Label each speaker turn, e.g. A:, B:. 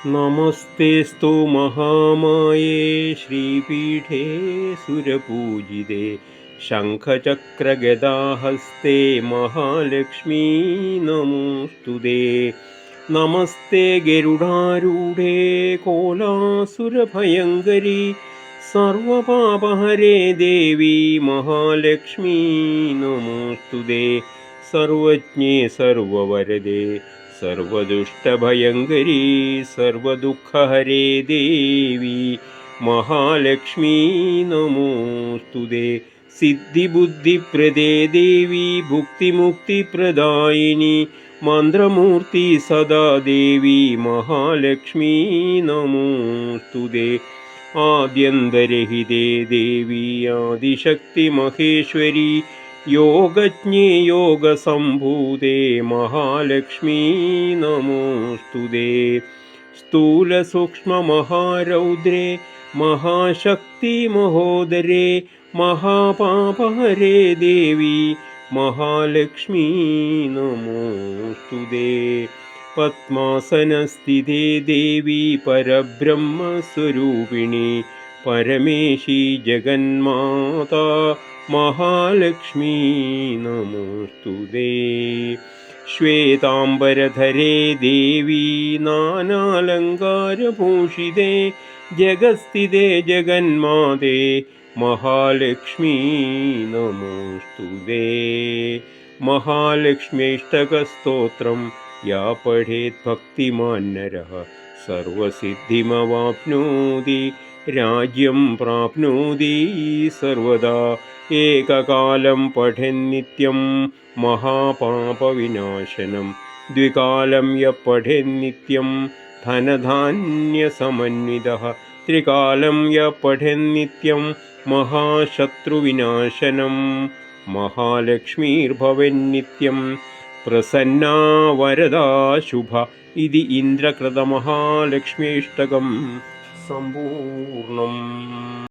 A: നമസ്തേസ്തു മഹാമായേ ശ്രീപീഠേ സുരപൂജിതേ ശംഖചക്രഗദാഹസ്തേ മഹാലക്ഷ്മീ നമോസ്തുതേ. നമസ്തേ ഗരുഡാരൂഢേ കോലാസുരഭയങ്കരി സർവപാപഹരേ ദേവി മഹാലക്ഷ്മീ നമോസ്തുതേ. സർവജ്ഞേ സർവവരദേ സർവദുഷ്ടഭയങ്കരീ സർവദുഃഖഹരേ ദേവി മഹാലക്ഷ്മീ നമോസ്തുതേ. സിദ്ധിബുദ്ധിപ്രദേ ദേവി ഭുക്തിമുക്തിപ്രദായിനി മന്ത്രമൂർത്തി സദാ ദേവി മഹാലക്ഷ്മീ നമോസ്തുതേ. ആദ്യന്തരഹിതേ ദേവി ആദിശക്തി മഹേശ്വരി യോഗജ്ഞേ യോഗസംഭൂതേ മഹാലക്ഷ്മീ നമോസ്തുതേ. സ്ഥൂലസൂക്ഷ്മമഹാരൗദ്രേ മഹാശക്തി മഹോദരേ മഹാപാപഹരേ ദേവി മഹാലക്ഷ്മീ നമോസ്തുതേ. പദ്മാസനസ്ഥിതേ ദേവി പരബ്രഹ്മസ്വരൂപിണി പരമേശി ജഗന്മാതാ മഹാലക്ഷ്മീ നമോസ്തുതേ. ശ്വേതാംബരധരേ ദേവി നാനാലങ്കാരഭൂഷിതേ ജഗസ്ഥിതേ ജഗന്മാതേ മഹാലക്ഷ്മീ നമോസ്തുതേ. മഹാലക്ഷ്മ്യഷ്ടകസ്തോത്രം യാ പഠേത് ഭക്തിമാൻ നരഃ സർവസിദ്ധിമവാപ്നോതി രാജ്യം പ്രാപ്നോതി സർവദാ. ഏകകാലം പഠെന്നിത്യം മഹാപാപവിനാശനം ദ്വികാലം യഃ പഠെന്നിത്യം ധനധാന്യസമന്വിതഃ ത്രികാലം യഃ പഠെന്നിത്യം മഹാശത്രുവിനാശനം മഹാലക്ഷ്മീർഭവന്നിത്യം പ്രസന്നാ വരദാ ശുഭ. ഇതി ഇന്ദ്രകൃതമഹാലക്ഷ്മ്യഷ്ടകം സമ്പൂർണം.